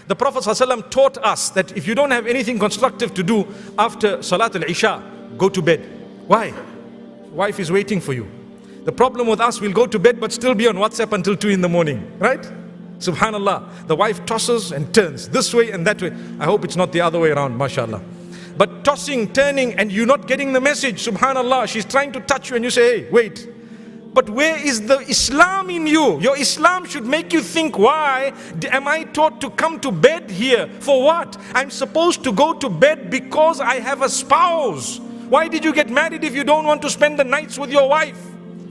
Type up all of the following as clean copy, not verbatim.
the Prophet ﷺ taught us that if you don't have anything constructive to do after Salat al-Isha, go to bed. Why? Wife is waiting for you. The problem with us, we'll go to bed but still be on WhatsApp until 2 in the morning, right? Subhanallah, the wife tosses and turns this way and that way. I hope it's not the other way around, mashallah. But tossing, turning, and you're not getting the message, subhanallah. She's trying to touch you and you say, hey, wait. But where is the Islam in you? Your Islam should make you think, why am I taught to come to bed here? For what? I'm supposed to go to bed because I have a spouse. Why did you get married if you don't want to spend the nights with your wife?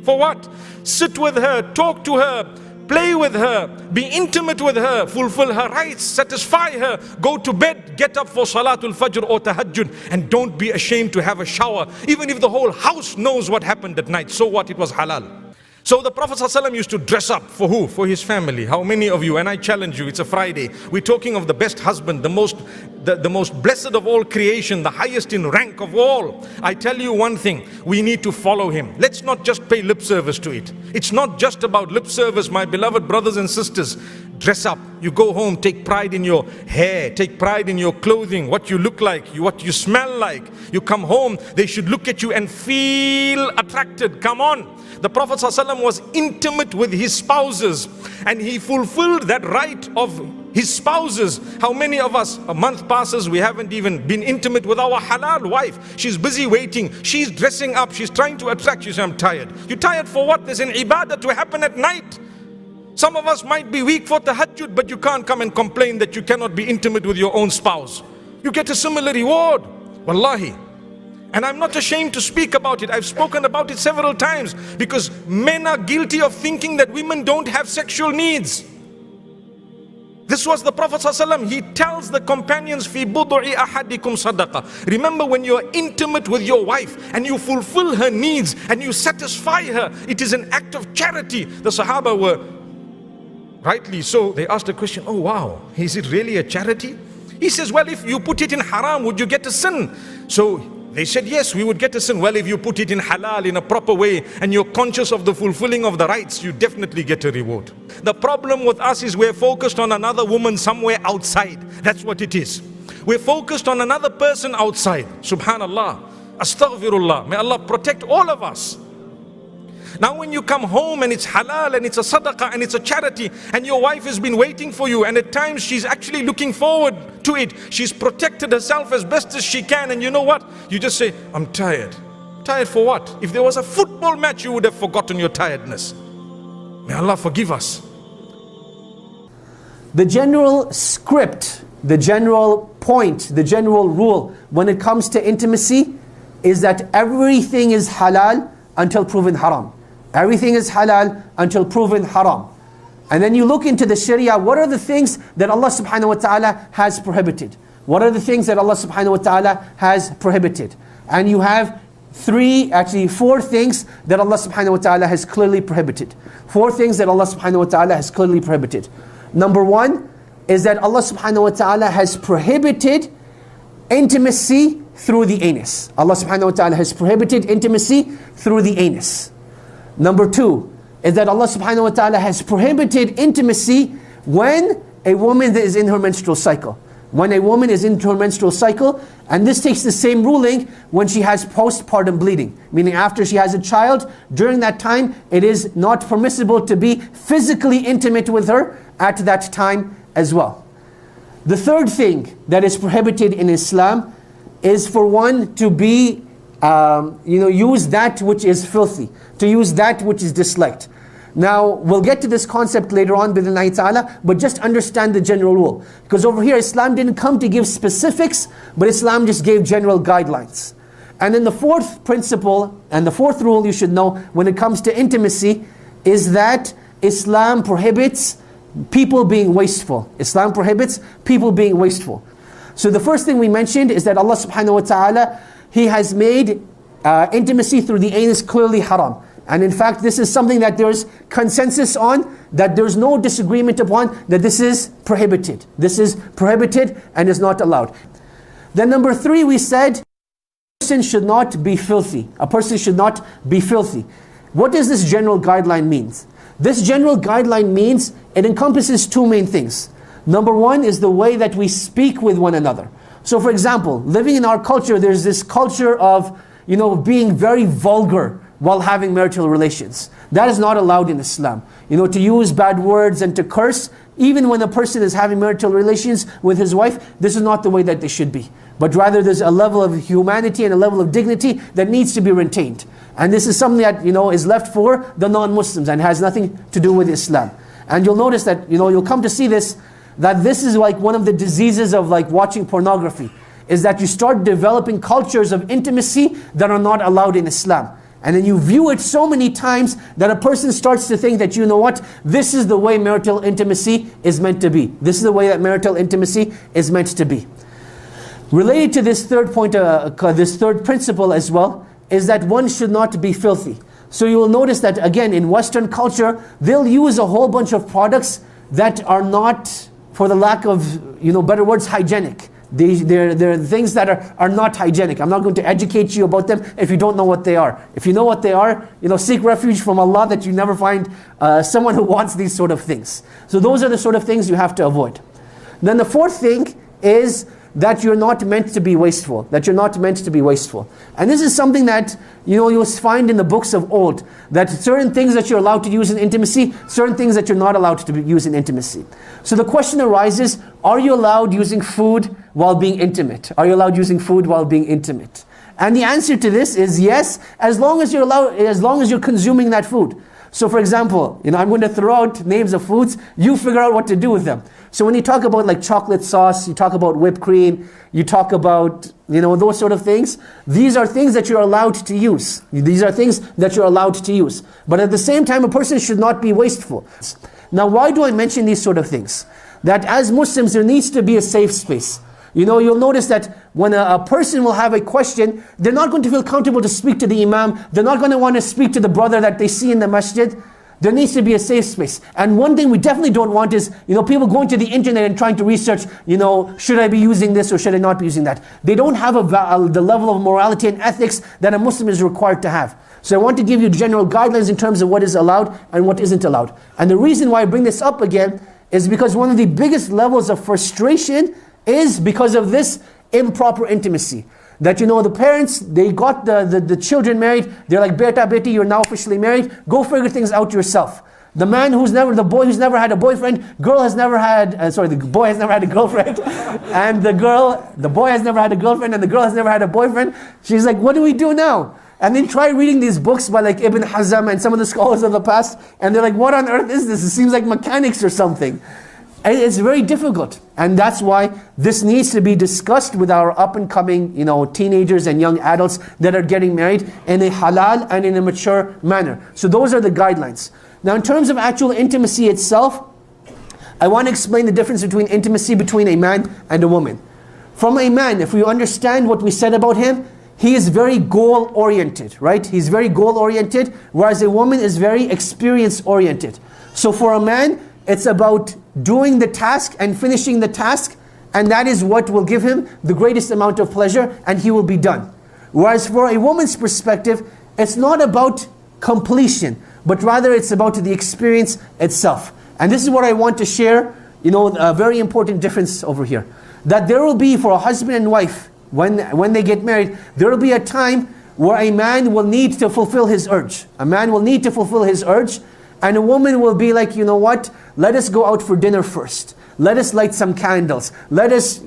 For what? Sit with her, talk to her, play with her, be intimate with her, fulfill her rights, satisfy her, go to bed, get up for Salatul Fajr or Tahajjud, and don't be ashamed to have a shower. Even if the whole house knows what happened at night, so what? It was halal. So the Prophet ﷺ used to dress up for who? For his family. How many of you, and I challenge you, it's a Friday, we're talking of the best husband, the most blessed of all creation, the highest in rank of all. I tell you one thing, we need to follow him. Let's not just pay lip service to it. It's not just about lip service, my beloved brothers and sisters. Dress up. You go home, take pride in your hair, take pride in your clothing, what you look like, what you smell like. You come home, they should look at you and feel attracted. Come on. The Prophet ﷺ was intimate with his spouses and he fulfilled that right of his spouses. How many of us, a month passes, we haven't even been intimate with our halal wife. She's busy waiting, she's dressing up, she's trying to attract you. Say, I'm tired. You're tired for what? There's an ibadah to happen at night. Some of us might be weak for tahajjud, but you can't come and complain that you cannot be intimate with your own spouse. You get a similar reward. Wallahi. And I'm not ashamed to speak about it. I've spoken about it several times because men are guilty of thinking that women don't have sexual needs. This was the Prophet ﷺ. He tells the companions, "Fi budu'i ahadikum sadaqa." Remember, when you're intimate with your wife and you fulfill her needs and you satisfy her, it is an act of charity. The Sahaba were rightly so. They asked the question, oh wow, is it really a charity? He says, well, if you put it in haram, would you get a sin? So they said, yes, we would get a sin. Well, if you put it in halal in a proper way and you're conscious of the fulfilling of the rights, you definitely get a reward. The problem with us is we're focused on another woman somewhere outside. That's what it is. We're focused on another person outside. Subhanallah. Astaghfirullah. May Allah protect all of us. Now when you come home and it's halal and it's a sadaqah and it's a charity and your wife has been waiting for you and at times she's actually looking forward to it. She's protected herself as best as she can, and you know what? You just say, I'm tired. Tired for what? If there was a football match, you would have forgotten your tiredness. May Allah forgive us. The general script, the general point, the general rule when it comes to intimacy is that everything is halal until proven haram. Everything is halal until proven haram. And then you look into the Sharia, what are the things that Allah subhanahu wa ta'ala has prohibited? What are the things that Allah subhanahu wa ta'ala has prohibited? And you have four things that Allah subhanahu wa ta'ala has clearly prohibited. Four things that Allah subhanahu wa ta'ala has clearly prohibited. Number one is that Allah subhanahu wa ta'ala has prohibited intimacy through the anus. Allah subhanahu wa ta'ala has prohibited intimacy through the anus. Number two is that Allah subhanahu wa ta'ala has prohibited intimacy when a woman is in her menstrual cycle. When a woman is in her menstrual cycle, and this takes the same ruling when she has postpartum bleeding. Meaning after she has a child, during that time, it is not permissible to be physically intimate with her at that time as well. The third thing that is prohibited in Islam is for one to be, use that which is filthy, to use that which is disliked. Now, we'll get to this concept later on, bi'idhnillahi ta'ala, but just understand the general rule. Because over here, Islam didn't come to give specifics, but Islam just gave general guidelines. And then the fourth principle, and the fourth rule you should know when it comes to intimacy, is that Islam prohibits people being wasteful. Islam prohibits people being wasteful. So the first thing we mentioned is that Allah subhanahu wa ta'ala, He has made intimacy through the anus clearly haram. And in fact, this is something that there's consensus on, that there's no disagreement upon, that this is prohibited. This is prohibited and is not allowed. Then number three, we said, a person should not be filthy. A person should not be filthy. What does this general guideline mean? This general guideline means it encompasses two main things. Number one is the way that we speak with one another. So for example, living in our culture, there's this culture of, being very vulgar while having marital relations. That is not allowed in Islam. To use bad words and to curse, even when a person is having marital relations with his wife, this is not the way that they should be. But rather there's a level of humanity and a level of dignity that needs to be retained. And this is something that, is left for the non-Muslims and has nothing to do with Islam. And you'll notice that, you'll come to see this, that this is like one of the diseases of like watching pornography, is that you start developing cultures of intimacy that are not allowed in Islam. And then you view it so many times that a person starts to think that, this is the way marital intimacy is meant to be. This is the way that marital intimacy is meant to be. Related to this third point, this third principle as well, is that one should not be filthy. So you will notice that again in Western culture, they'll use a whole bunch of products that are not, for the lack of better words, hygienic. They're things that are not hygienic. I'm not going to educate you about them if you don't know what they are. If you know what they are, seek refuge from Allah that you never find someone who wants these sort of things. So those are the sort of things you have to avoid. Then the fourth thing is that you're not meant to be wasteful. That you're not meant to be wasteful. And this is something that you'll find in the books of old, that certain things that you're allowed to use in intimacy, certain things that you're not allowed to use in intimacy. So the question arises, are you allowed using food while being intimate? Are you allowed using food while being intimate? And the answer to this is yes, as long as you're consuming that food. So for example, I'm going to throw out names of foods, you figure out what to do with them. So when you talk about like chocolate sauce, you talk about whipped cream, you talk about, those sort of things, these are things that you're allowed to use. These are things that you're allowed to use. But at the same time, a person should not be wasteful. Now, why do I mention these sort of things? That as Muslims, there needs to be a safe space. You'll notice that when a person will have a question, they're not going to feel comfortable to speak to the imam. They're not going to want to speak to the brother that they see in the masjid. There needs to be a safe space. And one thing we definitely don't want is, people going to the internet and trying to research, should I be using this or should I not be using that? They don't have the level of morality and ethics that a Muslim is required to have. So I want to give you general guidelines in terms of what is allowed and what isn't allowed. And the reason why I bring this up again is because one of the biggest levels of frustration is because of this improper intimacy. That the parents, they got the children married, they're like, beta, beti, you're now officially married, go figure things out yourself. The boy who's never had a boyfriend, the boy has never had a girlfriend, and the boy has never had a girlfriend, and the girl has never had a boyfriend. She's like, what do we do now? And then try reading these books by like Ibn Hazm and some of the scholars of the past, and they're like, what on earth is this? It seems like mechanics or something. It's very difficult, and that's why this needs to be discussed with our up-and-coming, teenagers and young adults that are getting married in a halal and in a mature manner. So those are the guidelines. Now, in terms of actual intimacy itself, I want to explain the difference between intimacy between a man and a woman. From a man, if we understand what we said about him, he is very goal-oriented, right? He's very goal-oriented, whereas a woman is very experience-oriented. So for a man, it's about doing the task and finishing the task, and that is what will give him the greatest amount of pleasure, and he will be done. Whereas for a woman's perspective, it's not about completion, but rather it's about the experience itself. And this is what I want to share, a very important difference over here. That there will be, for a husband and wife, when they get married, there will be a time where a man will need to fulfill his urge. A man will need to fulfill his urge, and a woman will be like, let us go out for dinner first. Let us light some candles. Let us,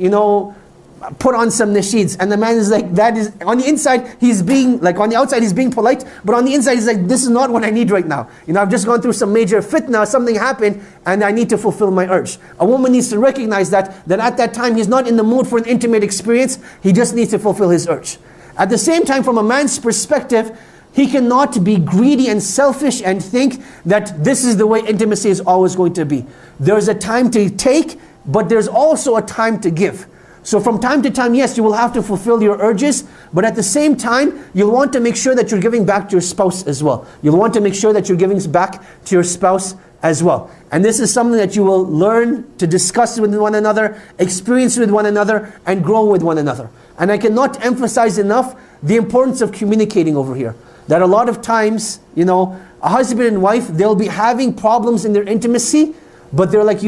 put on some nasheeds. And the man is like, that is, on the inside, he's being, like on the outside, he's being polite, but on the inside, he's like, this is not what I need right now. I've just gone through some major fitna, something happened, and I need to fulfill my urge. A woman needs to recognize that at that time, he's not in the mood for an intimate experience, he just needs to fulfill his urge. At the same time, from a man's perspective, he cannot be greedy and selfish and think that this is the way intimacy is always going to be. There's a time to take, but there's also a time to give. So from time to time, yes, you will have to fulfill your urges, but at the same time, you'll want to make sure that you're giving back to your spouse as well. You'll want to make sure that you're giving back to your spouse as well. And this is something that you will learn to discuss with one another, experience with one another, and grow with one another. And I cannot emphasize enough the importance of communicating over here. That a lot of times, a husband and wife, they'll be having problems in their intimacy, but they're like,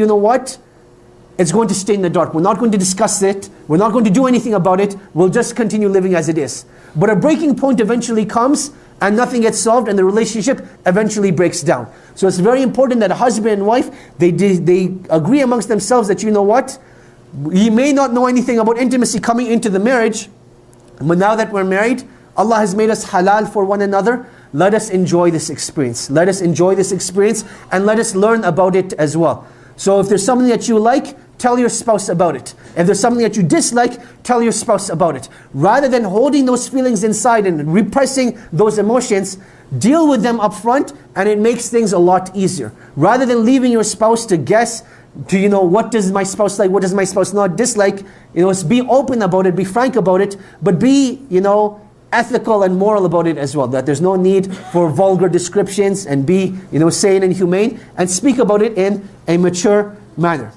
it's going to stay in the dark. We're not going to discuss it. We're not going to do anything about it. We'll just continue living as it is. But a breaking point eventually comes and nothing gets solved and the relationship eventually breaks down. So it's very important that a husband and wife, they agree amongst themselves that, you know what, we may not know anything about intimacy coming into the marriage, but now that we're married, Allah has made us halal for one another. Let us enjoy this experience. Let us enjoy this experience and let us learn about it as well. So if there's something that you like, tell your spouse about it. If there's something that you dislike, tell your spouse about it. Rather than holding those feelings inside and repressing those emotions, deal with them up front, and it makes things a lot easier. Rather than leaving your spouse to guess, to, what does my spouse like, what does my spouse not dislike, be open about it, be frank about it, but be, ethical and moral about it as well. That there's no need for vulgar descriptions, and be, sane and humane, and speak about it in a mature manner.